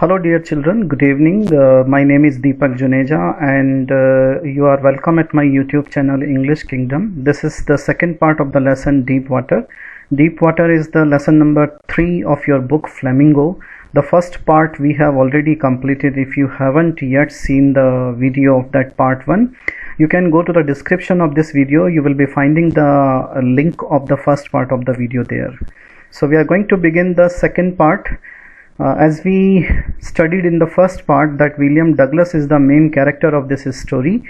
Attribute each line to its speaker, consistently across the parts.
Speaker 1: Hello dear children, good evening. My name is Deepak Juneja and you are welcome at my YouTube channel English Kingdom. This is the second part of the lesson Deep Water. Deep Water is the lesson number 3 of your book Flamingo. The first part we have already completed. If you haven't yet seen the video of that part 1, you can go to the description of this video. You will be finding the link of the first part of the video there. So we are going to begin the second part. As we studied in the first part that William Douglas is the main character of this story,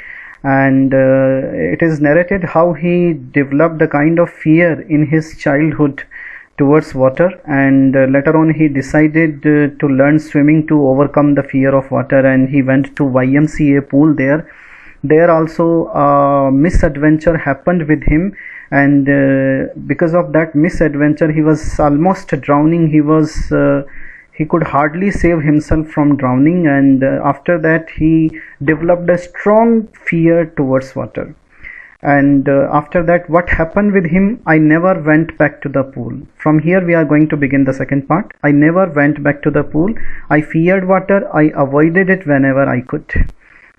Speaker 1: and it is narrated how he developed a kind of fear in his childhood towards water, and later on he decided to learn swimming to overcome the fear of water, and he went to YMCA pool there. There also a misadventure happened with him, and because of that misadventure he was almost drowning. He could hardly save himself from drowning, and after that he developed a strong fear towards water. And after that, what happened with him? I never went back to the pool. From here we are going to begin the second part. I never went back to the pool. I feared water. I avoided it whenever I could.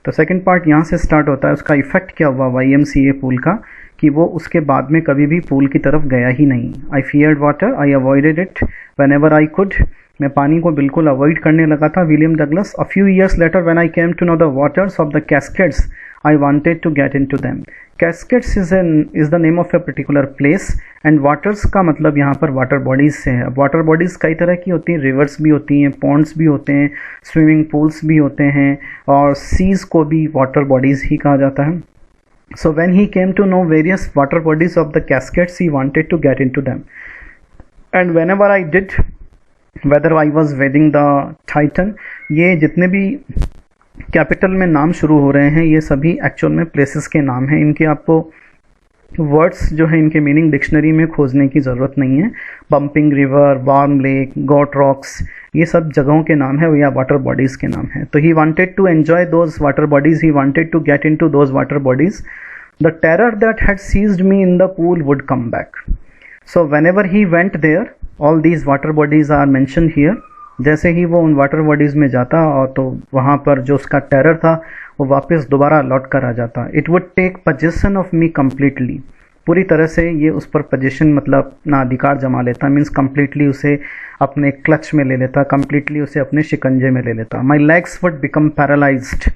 Speaker 1: तो second part यहाँ से start होता है. उसका effect क्या हुआ YMCA pool का, कि वो उसके बाद में कभी भी पूल की तरफ गया ही नहीं. I feared water, I avoided it whenever I could. मैं पानी को बिल्कुल अवॉइड करने लगा था. William Douglas. A few years later when I came to know the waters of the Cascades, I wanted to get into them. Cascades is the name of a particular place, and waters का मतलब यहाँ पर water bodies से है. Water bodies कई तरह की होती हैं. रिवर्स भी होती हैं, पॉन्ड्स भी होते हैं, स्विमिंग पूल्स भी होते हैं, और सीज को भी वाटर बॉडीज ही कहा जाता है. So when he came to know various water bodies of the cascades, he wanted to get into them. And whenever I did, whether I was wading the Titan, ये जितने भी capital में नाम शुरू हो रहे हैं ये सभी एक्चुअल में प्लेसेस के नाम हैं. इनके आपको वर्ड्स जो है इनके मीनिंग डिक्शनरी में खोजने की ज़रूरत नहीं है. Bumping river, warm lake, got rocks, ये सब जगहों के नाम है या वाटर बॉडीज़ के नाम है. तो he wanted to enjoy those water bodies, he wanted to get into those water bodies. The terror that had seized me in the pool would come back. So whenever he went there, all these water bodies are mentioned here. जैसे ही वो उन water bodies में जाता और तो वहाँ पर जो उसका टेरर था वो वापस दोबारा लौट कर आ जाता. It would take possession of me completely. पूरी तरह से ये उस पर पोजेशन मतलब अपना अधिकार जमा लेता. मीन्स कम्प्लीटली उसे अपने क्लच में ले लेता, कम्प्लीटली उसे अपने शिकंजे में ले लेता. My legs would become paralysed.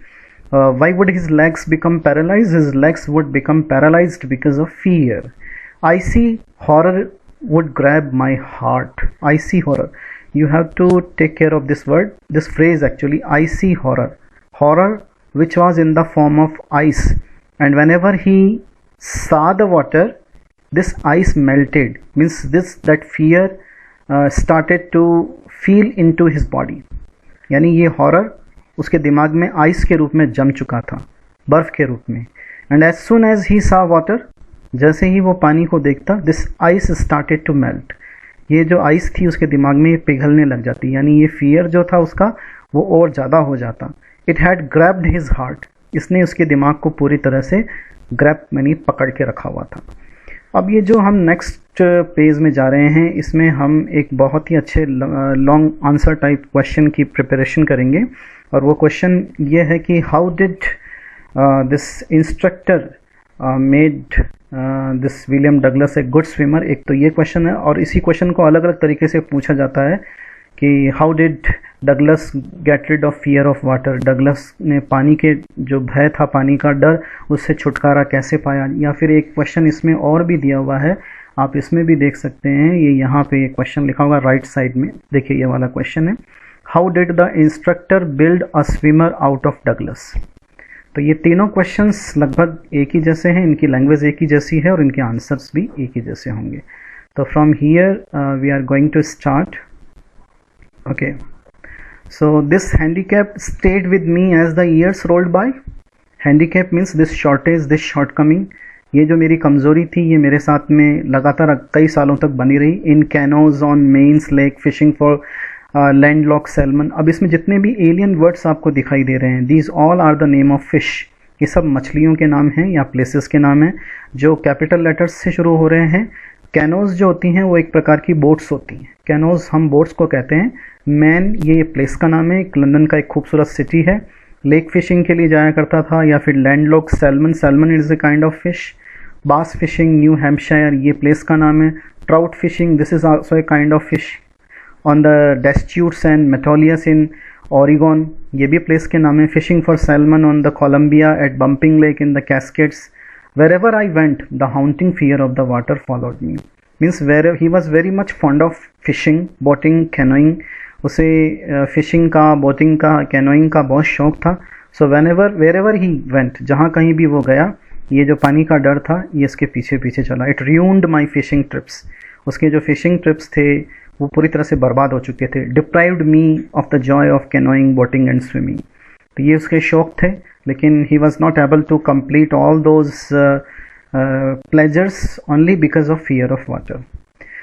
Speaker 1: Why would his legs become paralysed? His legs would become paralysed because of fear. Icy horror would grab my heart. Icy horror. You have to take care of this word, this phrase actually, icy horror. Horror which was in the form of ice. And whenever he saw the water, this ice melted. Means that fear started to feel into his body. यानी ये horror उसके दिमाग में ice के रूप में जम चुका था, बर्फ के रूप में. And as soon as he saw water, जैसे ही वो पानी को देखता, this ice started to melt. ये जो आइस थी उसके दिमाग में पिघलने लग जाती. यानी ये फियर जो था उसका वो और ज़्यादा हो जाता. It had grabbed his heart. इसने उसके दिमाग को पूरी तरह से ग्रैब यानी पकड़ के रखा हुआ था. अब ये जो हम नेक्स्ट पेज में जा रहे हैं इसमें हम एक बहुत ही अच्छे लॉन्ग आंसर टाइप क्वेश्चन की प्रिपरेशन करेंगे. और वो क्वेश्चन ये है कि how did this instructor made this William Douglas a good swimmer. एक तो ये क्वेश्चन है, और इसी क्वेश्चन को अलग अलग तरीके से पूछा जाता है कि how did Douglas get rid of fear of water. Douglas ने पानी के जो भय था, पानी का डर, उससे छुटकारा कैसे पाया. या फिर एक क्वेश्चन इसमें और भी दिया हुआ है, आप इसमें भी देख सकते हैं. ये यहाँ पे एक क्वेश्चन लिखा होगा राइट साइड में, देखिए ये वाला क्वेश्चन है. How did the instructor build a swimmer out of Douglas. तो ये तीनों क्वेश्चंस लगभग एक ही जैसे हैं, इनकी लैंग्वेज एक ही जैसी है और इनके आंसर्स भी एक ही जैसे होंगे. तो from here we are going to start. Okay, so this handicap stayed with me as the years rolled by. Handicap means this shortage, this shortcoming. ये जो मेरी कमज़ोरी थी ये मेरे साथ में लगातार कई सालों तक बनी रही. In canoes on Maine's lake, fishing for landlock salmon. अब इसमें जितने भी एलियन वर्ड्स आपको दिखाई दे रहे हैं, these all are the name of fish. ये सब मछलियों के नाम हैं या प्लेसेस के नाम हैं जो कैपिटल लेटर्स से शुरू हो रहे हैं. कैनोज जो होती हैं वो एक प्रकार की बोट्स होती हैं, कैनोज हम बोट्स को कहते हैं। मैन ये प्लेस का नाम है, लंदन का एक खूबसूरत सिटी है। लेक फिशिंग के लिए जाया करता था, या फिर landlock salmon, salmon is a kind of fish. Bass fishing, New Hampshire, ये प्लेस का नाम है। Trout fishing, this is also a kind of fish. On the Deschutes and Metolius in Oregon, ये भी प्लेस के नाम है। Fishing for salmon on the Columbia at Bumping lake in the Cascades. Wherever I went, the haunting fear of the water followed me. Means where he was very much fond of fishing, boating, canoeing. उसे fishing का, boating का, canoeing का बहुत शौक था। सो wherever he went, जहाँ कहीं भी वो गया, ये जो पानी का डर था ये इसके पीछे पीछे चला। It ruined my fishing trips. उसके जो फिशिंग ट्रिप्स थे वो पूरी तरह से बर्बाद हो चुके थे। Deprived me of the joy of canoeing, boating and swimming. तो ये उसके शौक थे, लेकिन he was not able to complete all those pleasures only because of fear of water.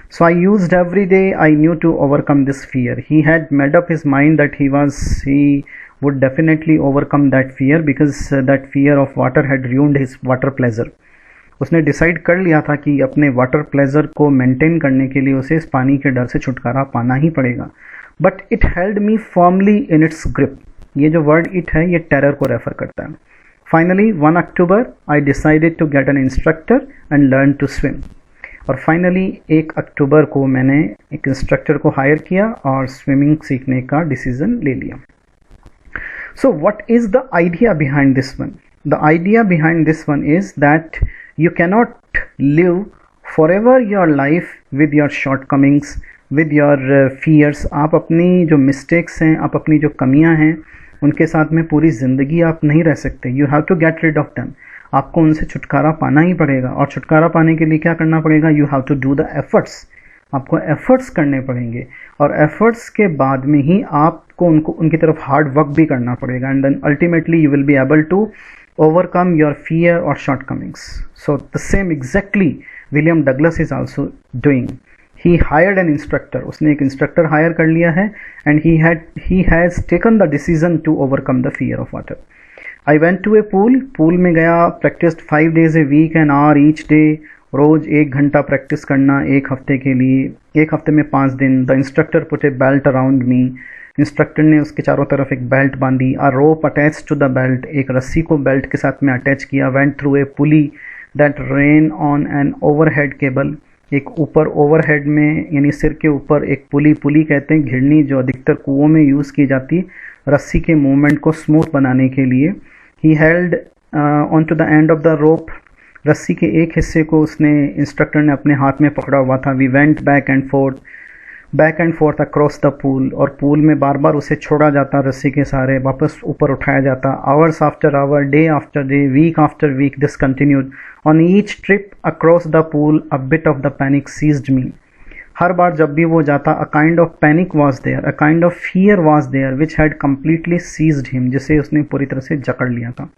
Speaker 1: So I used every day I knew to overcome this fear. He had made up his mind that he would definitely overcome that fear because that fear of water had ruined his water pleasure. उसने decide कर लिया था कि अपने water pleasure को maintain करने के लिए उसे इस पानी के डर से छुटकारा पाना ही पड़ेगा। But it held me firmly in its grip. ये जो वर्ड इट है ये टेरर को रेफर करता है। Finally 1 October I decided to get an instructor and learn to swim. और फाइनली 1 अक्टूबर को मैंने एक इंस्ट्रक्टर को हायर किया और स्विमिंग सीखने का डिसीजन ले लिया। So what is the idea behind this one? The idea behind this one is that you cannot live forever your life with your shortcomings, with your fears. आप अपनी जो mistakes हैं, आप अपनी जो कमियां हैं, उनके साथ में पूरी ज़िंदगी आप नहीं रह सकते। You have to get rid of them. आपको उनसे छुटकारा पाना ही पड़ेगा, और छुटकारा पाने के लिए क्या करना पड़ेगा? You have to do the efforts. आपको efforts करने पड़ेंगे, और efforts के बाद में ही आपको उनकी तरफ hard work भी करना पड़ेगा, and then ultimately you will be able to overcome your fear or shortcomings. So the same exactly William Douglas is also doing. He hired an instructor. उसने एक instructor hire कर लिया है, and he has taken the decision to overcome the fear of water. I went to a pool. Pool में गया, practiced 5 days a week, an hour each day. रोज 1 घंटा practice करना 1 हफ्ते के लिए, 1 हफ्ते में 5 दिन। The instructor put A belt around me. Instructor ने उसके चारों तरफ एक बेल्ट बांधी। अ रोप अटैच टू द बेल्ट, एक रस्सी को बेल्ट के साथ में अटैच किया। Went through a pulley that rain on an overhead cable, एक ऊपर ओवरहेड में यानी सिर के ऊपर एक पुली कहते हैं घिरनी, जो अधिकतर कुओं में यूज़ की जाती रस्सी के मूवमेंट को स्मूथ बनाने के लिए। He held on to the end of the rope, रस्सी के एक हिस्से को उसने इंस्ट्रक्टर ने अपने हाथ में पकड़ा हुआ था। We went back and forth across the pool, और पूल में बार बार उसे छोड़ा जाता रस्सी के सहारे, वापस ऊपर उठाया जाता। Hours after hour, day after day, week after week this continued. On each trip across the pool a bit of the panic seized me. हर बार जब भी वो जाता, a kind of panic was there, a kind of fear was there which had completely seized him, जिसे उसने पूरी तरह से जकड़ लिया था।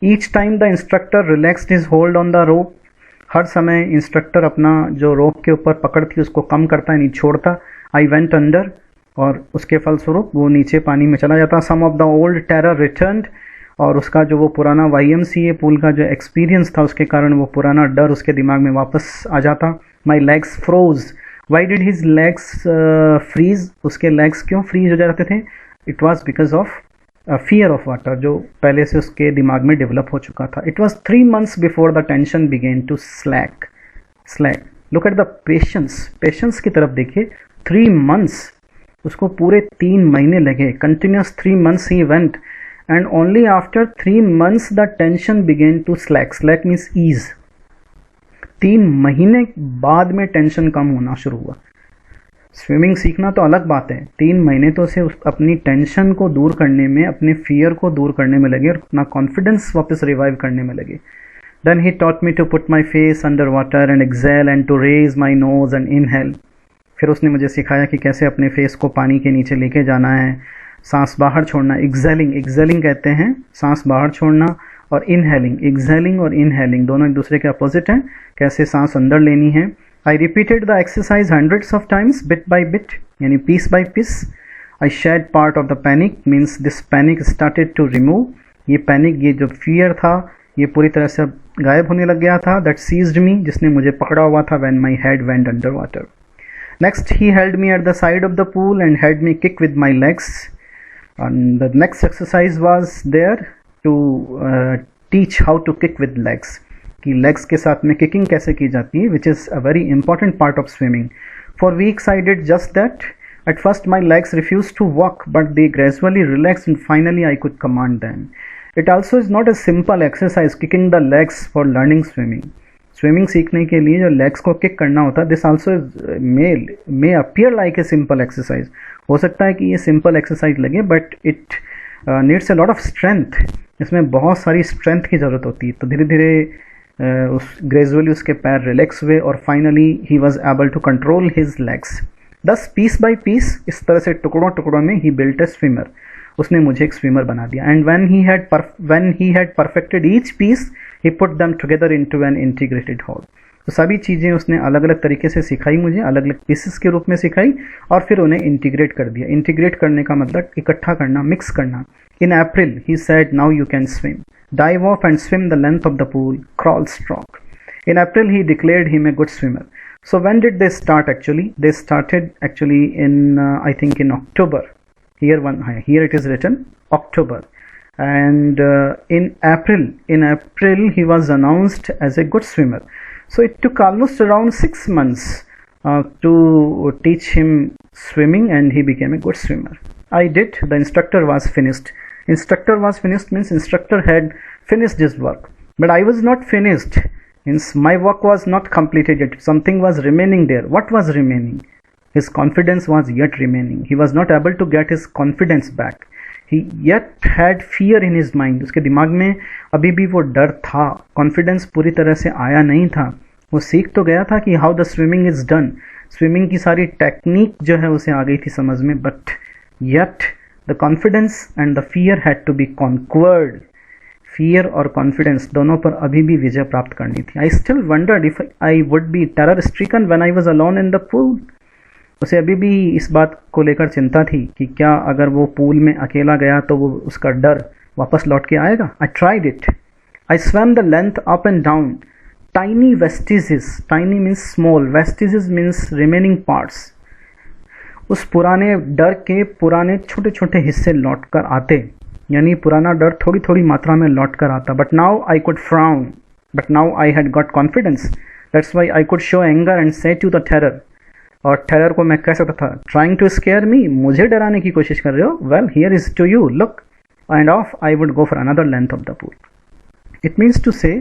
Speaker 1: Each time the instructor relaxed his hold on the rope, हर समय इंस्ट्रक्टर अपना जो रोप के ऊपर पकड़ थी उसको कम करता है, नहीं छोड़ता। आई वेंट अंडर, और उसके फलस्वरूप वो नीचे पानी में चला जाता। Some of the old terror returned, और उसका जो वो पुराना YMCA पूल का जो एक्सपीरियंस था उसके कारण वो पुराना डर उसके दिमाग में वापस आ जाता। My legs froze. Why did his legs freeze? उसके लेग्स क्यों फ्रीज हो जाते थे? It was because of fear of water, जो पहले से उसके दिमाग में डेवलप हो चुका था। It was 3 months before the tension began to slack. Look at the patience की तरफ देखिए। 3 months, उसको पूरे 3 महीने लगे। Continuous 3 months he went, and only after 3 months the tension began to slack means ease. 3 महीने बाद में टेंशन कम होना शुरू हुआ। स्विमिंग सीखना तो अलग बात है, 3 महीने तो उसे अपनी टेंशन को दूर करने में, अपने फियर को दूर करने में लगे और अपना कॉन्फिडेंस वापस रिवाइव करने में लगे। Then he taught me to put my face under water and exhale and to raise my nose and inhale. फिर उसने मुझे सिखाया कि कैसे अपने फेस को पानी के नीचे लेके जाना है, सांस बाहर छोड़ना, एक्सेलिंग कहते हैं सांस बाहर छोड़ना, और एक्सेलिंग और इनहेलिंग दोनों एक दूसरे के अपोजिट हैं, कैसे सांस अंदर लेनी है। I repeated the exercise hundreds of times, bit by bit, यानी piece by piece. I shed part of the panic, means this panic started to remove. ये panic, ये जो fear था, ये पूरी तरह से अब गायब होने लग गया था, दैट सीज्ड मी, जिसने मुझे पकड़ा हुआ था, when my head went under water. Next he held me at the side of the pool and held me kick with my legs, and the next exercise was there to teach how to kick with legs, कि legs के साथ में kicking कैसे की जाती है, which is a very important part of swimming. For weeks I did just that. At first my legs refused to walk, but they gradually relaxed and finally I could command them. It also is not a simple exercise, kicking the legs for learning swimming. Swimming सीखने के लिए जो legs को kick करना होता है, this also may appear like a simple exercise. हो सकता है कि ये simple exercise लगे, but it needs a lot of strength. इसमें बहुत सारी strength की ज़रूरत होती है। तो धीरे धीरे gradually उसके पैर relax हुए और finally he was able to control his legs. दस पीस बाई पीस, इस तरह से टुकड़ों टुकड़ों में ही बिल्ट ए स्विमर, उसने मुझे एक स्विमर बना दिया। And when he had perfected each piece he put them together into an integrated whole. तो सभी चीज़ें उसने अलग अलग तरीके से सिखाई मुझे, अलग अलग पीसेस के रूप में सिखाई और फिर उन्हें इंटीग्रेट कर दिया। इंटीग्रेट करने का मतलब इकट्ठा करना, मिक्स करना। In April he said now you can swim, dive off and swim the length of the pool, crawl stroke. In April, he declared him a good swimmer. So when did they start actually? They started actually in, I think in October. Here it is written October. And in April, he was announced as a good swimmer. So it took almost around 6 months to teach him swimming, and he became a good swimmer. I did. The instructor was finished. Instructor was finished means instructor had finished his work. But I was not finished. Means my work was not completed yet. Something was remaining there. What was remaining? His confidence was yet remaining. He was not able to get his confidence back. He yet had fear in his mind. उसके दिमाग में अभी भी वो डर था, confidence पूरी तरह से आया नहीं था। वो सीख तो गया था कि how the swimming is done, swimming की सारी टेक्निक जो है उसे आ गई थी समझ में, but yet the confidence and the fear had to be conquered. Fear और कॉन्फिडेंस दोनों पर अभी भी विजय प्राप्त करनी थी। I still wondered if I would be terror stricken when I was alone in the pool. उसे अभी भी इस बात को लेकर चिंता थी कि क्या अगर वो पूल में अकेला गया तो वो उसका डर वापस लौट के आएगा। I tried it. I swam the length up and down, tiny vestiges, tiny means small, vestiges means remaining parts. उस पुराने डर के पुराने छोटे छोटे हिस्से लौट कर आते, यानी पुराना डर थोड़ी थोड़ी मात्रा में लौट कर आता। But now I could frown, but now I had got confidence, that's why I could show anger and से टू द टेरर। और टेरर को मैं कह सकता था, ट्राइंग टू स्केयर मी, मुझे डराने की कोशिश कर रहे हो, well here is to you, look, and off I would go for another length of the pool. It means to say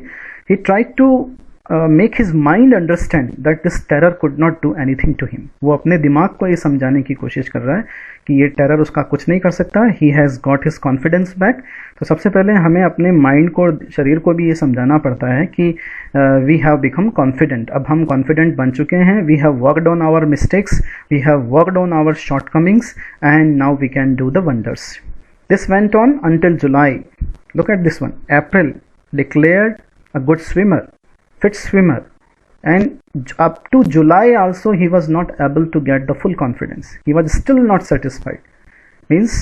Speaker 1: he tried to make his mind understand that this terror could not do anything to him. वो अपने दिमाग को ये समझाने की कोशिश कर रहा है कि ये टेरर उसका कुछ नहीं कर सकता। He has got his confidence back. तो सबसे पहले हमें अपने माइंड को, शरीर को भी ये समझाना पड़ता है कि वी हैव बिकम कॉन्फिडेंट, अब हम कॉन्फिडेंट बन चुके हैं। We have worked on our mistakes, we have worked on our shortcomings, and now we can do the wonders. This went on until July. Look at this one. April declared a good swimmer, fit swimmer, and up to July also he was not able to get the full confidence. He was still not satisfied. Means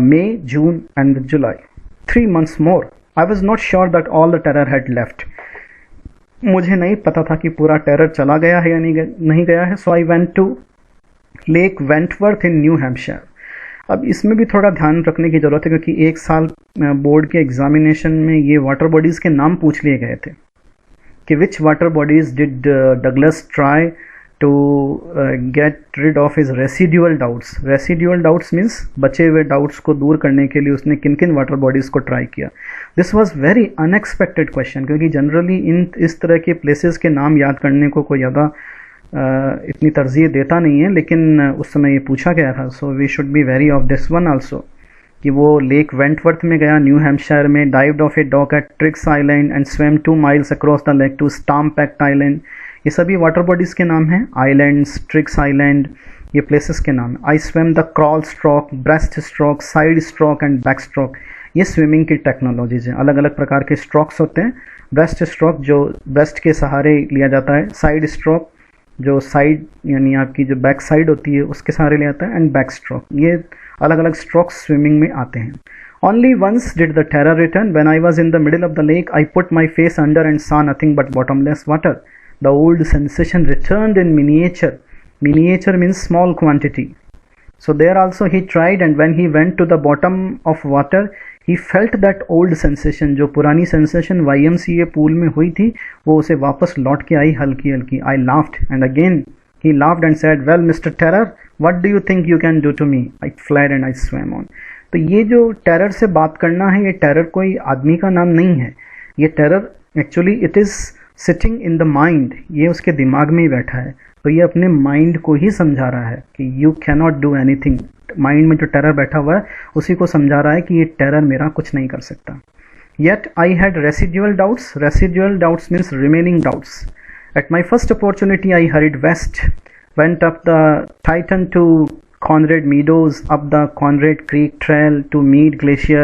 Speaker 1: May, June and July, 3 months more. I was not sure that all the terror had left. मुझे नहीं पता था कि पूरा terror चला गया है या नहीं गया है। So I went to Lake Wentworth in New Hampshire. अब इसमें भी थोड़ा ध्यान रखने की ज़रूरत है क्योंकि एक साल बोर्ड के एग्जामिनेशन में ये वाटर बॉडीज़ के नाम पूछ लिए गए थे कि which water bodies did Douglas try to get rid of his residual doubts. Residual doubts means बचे हुए डाउट्स को दूर करने के लिए उसने किन किन वाटर बॉडीज़ को ट्राई किया। This was very unexpected question, क्योंकि जनरली इस तरह के प्लेसेस के नाम याद करने को कोई ज़्यादा इतनी तरजीह देता नहीं है, लेकिन उस समय ये पूछा गया था। So we should be wary of this one also कि वो लेक वेंटवर्थ में गया, न्यू हैम्पशायर में, dived off a dock at Tricks Island and swim 2 miles across the lake to Stamp Act Island. ये सभी वाटर बॉडीज़ के नाम हैं। आइलैंड्स, ट्रिक्स आइलैंड, ये प्लेसेस के नाम। I swim the crawl stroke, breast stroke, side stroke and back stroke. ये swimming की टेक्नोलॉजीज हैं। अलग अलग प्रकार के स्ट्रोक्स होते हैं। ब्रेस्ट स्ट्रोक जो ब्रेस्ट के सहारे लिया जाता है, साइड स्ट्रोक जो साइड यानी आपकी जो बैक साइड होती है उसके सहारे ले आता है, एंड बैक स्ट्रोक। ये अलग अलग स्ट्रोक्स स्विमिंग में आते हैं। Only once did the terror return. When I was in the middle of the lake, I put my face under and saw nothing but bottomless water. The old sensation returned in miniature. Miniature means small quantity. So there also he tried, and when he went to the bottom of water, he felt that old sensation. जो पुरानी sensation YMCA pool में हुई थी, वो उसे वापस लौट के आई हल्की हल्की. I laughed, and again he laughed and said, "Well, Mr. Terror, what do you think you can do to me?" I fled and I swam on. तो ये जो टेरर से बात करना है, ये टेरर कोई आदमी का नाम नहीं है. ये terror actually it is sitting in the mind. ये उसके दिमाग में ही बैठा है. तो ये अपने माइंड को ही समझा रहा है कि you can not do anything. Mind में जो टेरर बैठा हुआ है उसी को समझा रहा है कि ये टेरर मेरा कुछ नहीं कर सकता. Yet I had residual doubts. Residual doubts means remaining doubts. At my first opportunity I hurried west, went up the Tieton to Conrad Meadows, up the Conrad Creek Trail to Mead Glacier,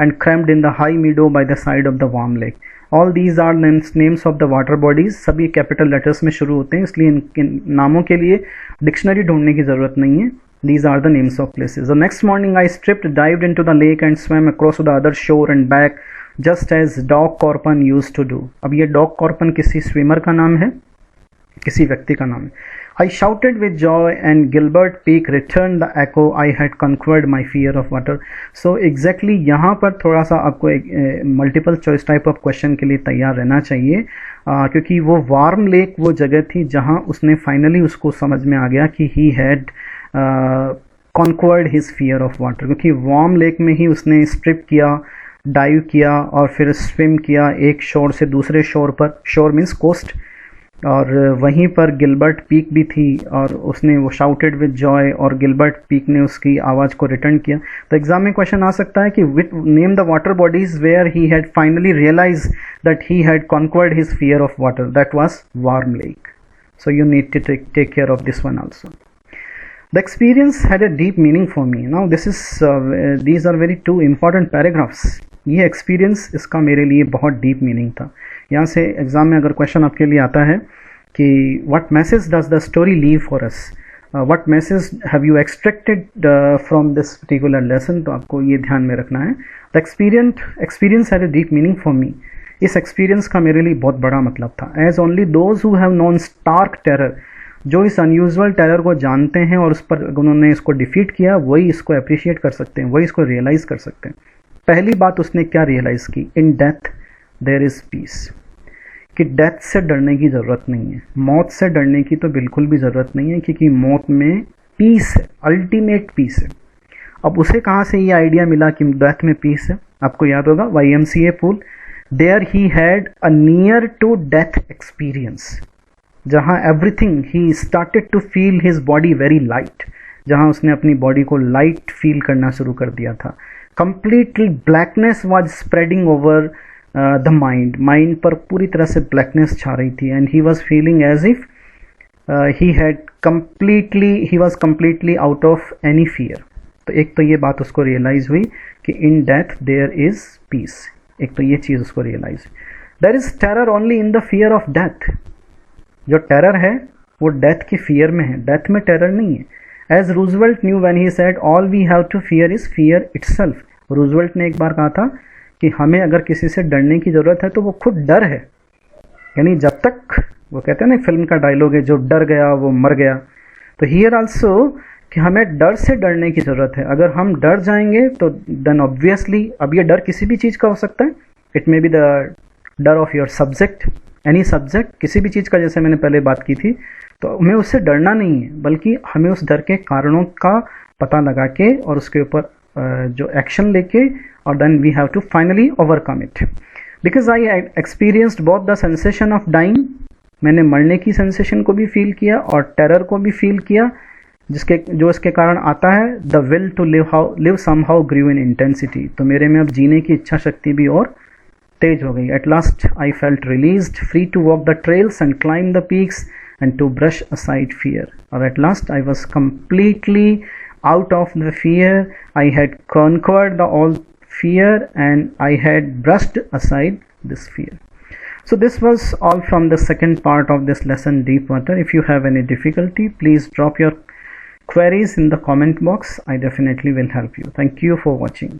Speaker 1: and camped in the high meadow by the side of the warm lake. All these are names of the water bodies. सभी capital letters में शुरू होते हैं, इसलिए इन नामों के लिए dictionary ढूंढने की ज़रूरत नहीं है. These are the names of places. The next morning I stripped, dived into the lake and swam across to the other shore and back, just as Doc Corpon used to do. अब ये Doc Corpon किसी swimmer का नाम है, किसी व्यक्ति का नाम है. I shouted with joy and Gilbert Peak returned the echo. I had conquered my fear of water. So exactly यहाँ पर थोड़ा सा आपको एक multiple choice type of question के लिए तैयार रहना चाहिए, क्योंकि वो वार्म लेक वो जगह थी जहाँ उसने फाइनली उसको समझ में आ गया कि he had conquered his fear of water. क्योंकि वार्म लेक में ही उसने स्ट्रिप किया, डाइव किया और फिर स्विम किया एक शोर से दूसरे शोर पर. शोर मीन्स कोस्ट. और वहीं पर गिलबर्ट पीक भी थी और उसने वो शाउटेड विद जॉय और गिलबर्ट पीक ने उसकी आवाज़ को रिटर्न किया. तो एग्जाम में क्वेश्चन आ सकता है कि with name the water bodies where he had finally realize that he had conquered his fear of water. That was warm lake. So you need to take care of this one also. The experience had a deep meaning for me. Now these are very two important paragraphs. ये experience इसका मेरे लिए बहुत deep meaning था. यहाँ से exam में अगर क्वेश्चन आपके लिए आता है कि what message does the story leave for us, what message have you extracted from this particular lesson, तो आपको ये ध्यान में रखना है. The experience had a deep meaning for me. इस एक्सपीरियंस का मेरे लिए बहुत बड़ा मतलब था. As only those who have known stark terror, जो इस अनयूजुअल टेरर को जानते हैं और उस पर उन्होंने इसको डिफीट किया, वही इसको अप्रिशिएट कर सकते हैं, वही इसको रियलाइज़ कर सकते हैं. पहली बात उसने क्या रियलाइज़ की, in death there is peace. कि डेथ से डरने की ज़रूरत नहीं है, मौत से डरने की तो बिल्कुल भी ज़रूरत नहीं है, क्योंकि मौत में पीस है, अल्टीमेट पीस है. अब उसे कहाँ से ये आइडिया मिला कि डेथ में पीस है? आपको याद होगा YMCA pool. There he had a near to death experience, जहाँ everything he started to feel his body very light, जहाँ उसने अपनी बॉडी को लाइट फील करना शुरू कर दिया था. Completely blackness was spreading over the mind पर पूरी तरह से ब्लैकनेस छा रही थी. And he was feeling as if he was completely out of any fear. तो एक तो ये बात उसको रियलाइज हुई कि in death there is peace. एक तो ये चीज़ उसको realise. There is terror only in the fear of death. जो टेरर है वो डेथ की फियर में है, डेथ में टेरर नहीं है. As Roosevelt knew when he said all we have to fear is fear itself. Roosevelt ने एक बार कहा था कि हमें अगर किसी से डरने की ज़रूरत है तो वो खुद डर है. यानी जब तक वो कहते हैं ना, फिल्म का डायलॉग है, जो डर गया वो मर गया. तो हियर आल्सो कि हमें डर से डरने की ज़रूरत है. अगर हम डर जाएंगे तो देन ऑब्वियसली, अब ये डर किसी भी चीज़ का हो सकता है. इट मे बी द डर of your subject, any subject, किसी भी चीज़ का, जैसे मैंने पहले बात की थी. तो हमें उससे डरना नहीं है, बल्कि हमें उस डर के कारणों का पता लगा के और उसके ऊपर जो एक्शन लेके, और then we have to finally overcome it. Because I experienced both the sensation of dying, मैंने मरने की सेंसेशन को भी फील किया और टेरर को भी फील किया, जो इसके कारण आता है. The will to live somehow grew in intensity. तो मेरे में अब जीने की इच्छा शक्ति भी और तेज हो गई. At last I felt released, free to walk the trails and climb the peaks and to brush aside fear. Or at last I was completely out of the fear. I had conquered all fear and I had brushed aside this fear. So this was all from the second part of this lesson, Deep Water. If you have any difficulty, please drop your queries in the comment box. I definitely will help you. Thank you for watching.